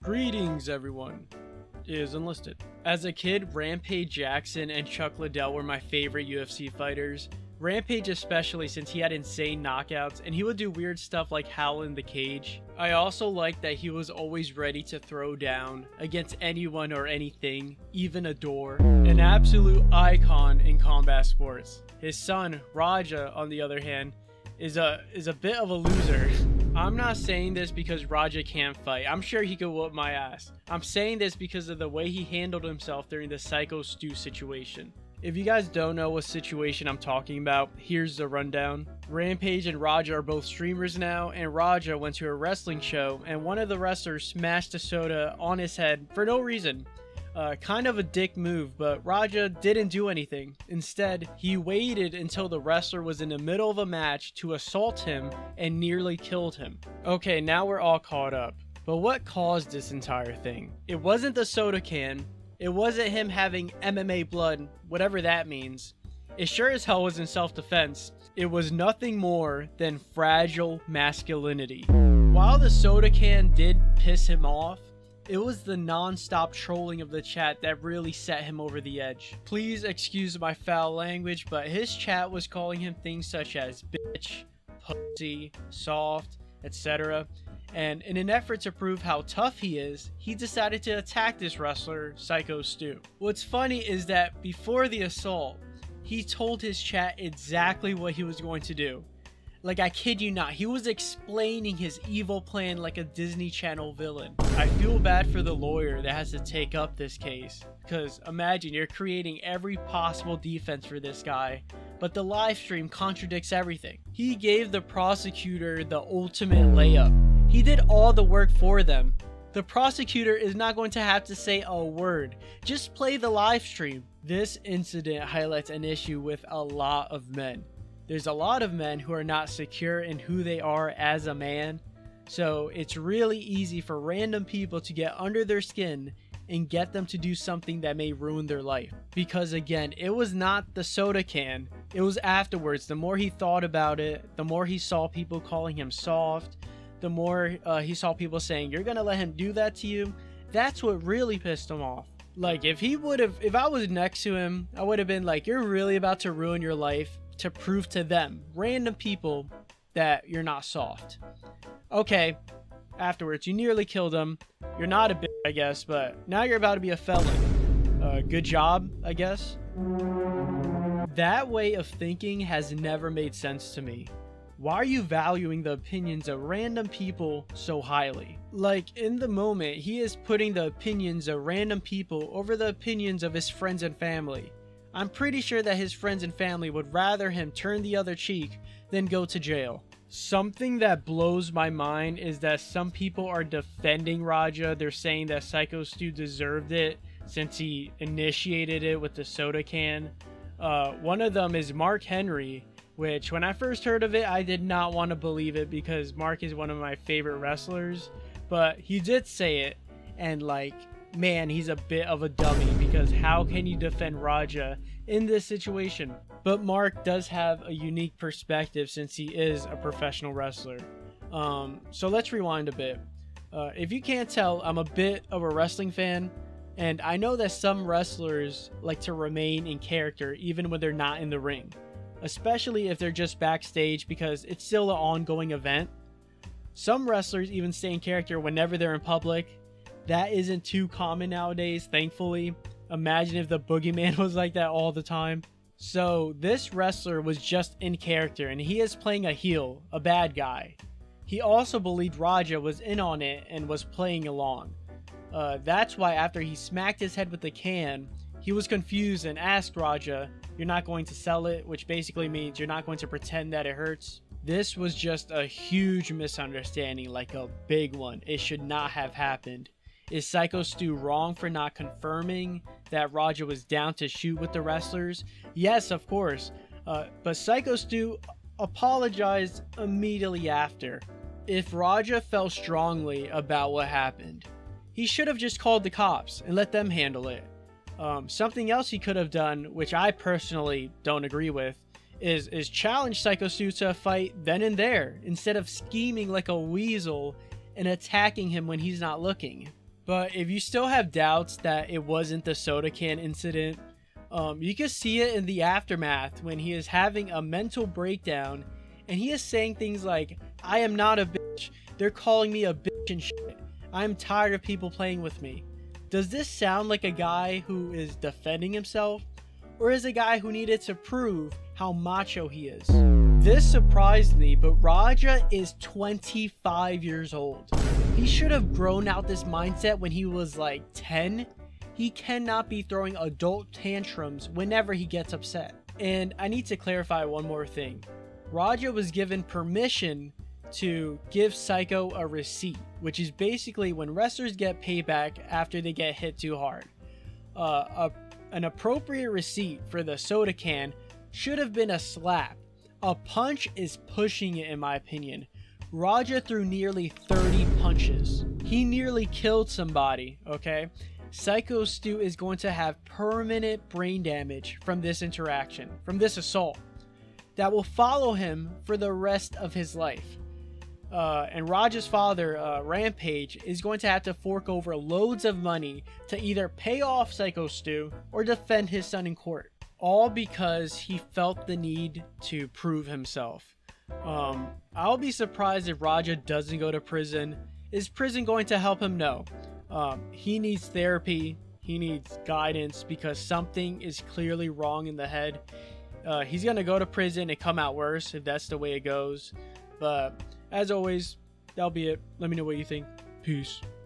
Greetings, everyone. Is enlisted. As a kid, Rampage Jackson and Chuck Liddell were my favorite UFC fighters. Rampage especially, since he had insane knockouts and he would do weird stuff like howl in the cage. I also liked that he was always ready to throw down against anyone or anything, even a door. An absolute icon in combat sports. His son, Raja, on the other hand, is a bit of a loser. I'm not saying this because Raja can't fight. I'm sure he could whoop my ass. I'm saying this because of the way he handled himself during the SKYO Stu situation. If you guys don't know what situation I'm talking about, here's the rundown. Rampage and Raja are both streamers now, and Raja went to a wrestling show and one of the wrestlers smashed a soda on his head for no reason. Kind of a dick move, but Raja didn't do anything. Instead, he waited until the wrestler was in the middle of a match to assault him and nearly killed him. Okay, now we're all caught up. But what caused this entire thing? It wasn't the soda can. It wasn't him having MMA blood, whatever that means. It sure as hell was in self-defense. It was nothing more than fragile masculinity. While the soda can did piss him off, it was the non-stop trolling of the chat that really set him over the edge. Please excuse my foul language, but his chat was calling him things such as bitch, pussy, soft, etc. And in an effort to prove how tough he is, he decided to attack this wrestler, SKYO Stu. What's funny is that before the assault, he told his chat exactly what he was going to do. Like, I kid you not, he was explaining his evil plan like a Disney Channel villain. I feel bad for the lawyer that has to take up this case, because imagine you're creating every possible defense for this guy, but the live stream contradicts everything. He gave the prosecutor the ultimate layup. He did all the work for them. The prosecutor is not going to have to say a word. Just play the live stream. This incident highlights an issue with a lot of men. There's a lot of men who are not secure in who they are as a man, so it's really easy for random people to get under their skin and get them to do something that may ruin their life. Because again, it was not the soda can, it was afterwards. The more he thought about it, the more he saw people calling him soft, the more he saw people saying, "You're gonna let him do that to you?" That's what really pissed him off. Like, if I was next to him, I would have been like, "You're really about to ruin your life to prove to them, random people, that you're not soft." Okay, afterwards, you nearly killed him. You're not a bitch, I guess, but now you're about to be a felon. Good job, I guess. That way of thinking has never made sense to me. Why are you valuing the opinions of random people so highly? Like, in the moment, he is putting the opinions of random people over the opinions of his friends and family. I'm pretty sure that his friends and family would rather him turn the other cheek than go to jail. Something that blows my mind is that some people are defending Raja. They're saying that SKYO Stu deserved it since he initiated it with the soda can. One of them is Mark Henry, which when I first heard of it, I did not want to believe it because Mark is one of my favorite wrestlers. But he did say it, and like, man, he's a bit of a dummy, because how can you defend Raja in this situation? But Mark does have a unique perspective since he is a professional wrestler. So let's rewind a bit. If you can't tell, I'm a bit of a wrestling fan, and I know that some wrestlers like to remain in character even when they're not in the ring, especially if they're just backstage because it's still an ongoing event. Some wrestlers even stay in character whenever they're in public. That isn't too common nowadays, thankfully. Imagine if the boogeyman was like that all the time. So this wrestler was just in character, and he is playing a heel, a bad guy. He also believed Raja was in on it and was playing along. That's why after he smacked his head with the can, he was confused and asked Raja, "You're not going to sell it?" Which basically means you're not going to pretend that it hurts. This was just a huge misunderstanding, like a big one. It should not have happened. Is SKYO Stu wrong for not confirming that Raja was down to shoot with the wrestlers? Yes, of course. But SKYO Stu apologized immediately after. If Raja felt strongly about what happened, he should have just called the cops and let them handle it. Something else he could have done, which I personally don't agree with, is challenge SKYO Stu to a fight then and there, instead of scheming like a weasel and attacking him when he's not looking. But if you still have doubts that it wasn't the soda can incident, you can see it in the aftermath when he is having a mental breakdown and he is saying things like, "I am not a bitch. They're calling me a bitch and shit. I'm tired of people playing with me." Does this sound like a guy who is defending himself, or is a guy who needed to prove how macho he is? This surprised me, but Raja is 25 years old. He should have grown out this mindset when he was like 10. He cannot be throwing adult tantrums whenever he gets upset. And I need to clarify one more thing. Raja was given permission to give SKYO a receipt, which is basically when wrestlers get payback after they get hit too hard. An appropriate receipt for the soda can should have been a slap. A punch is pushing it, in my opinion. Raja threw nearly 30 punches. He nearly killed somebody, okay? SKYO Stu is going to have permanent brain damage from this interaction, from this assault, that will follow him for the rest of his life. And Raja's father, Rampage, is going to have to fork over loads of money to either pay off SKYO Stu or defend his son in court. All because he felt the need to prove himself. I'll be surprised if Raja doesn't go to prison. Is prison going to help him? No. He needs therapy. He needs guidance because something is clearly wrong in the head. He's going to go to prison and come out worse if that's the way it goes. But as always, that'll be it. Let me know what you think. Peace.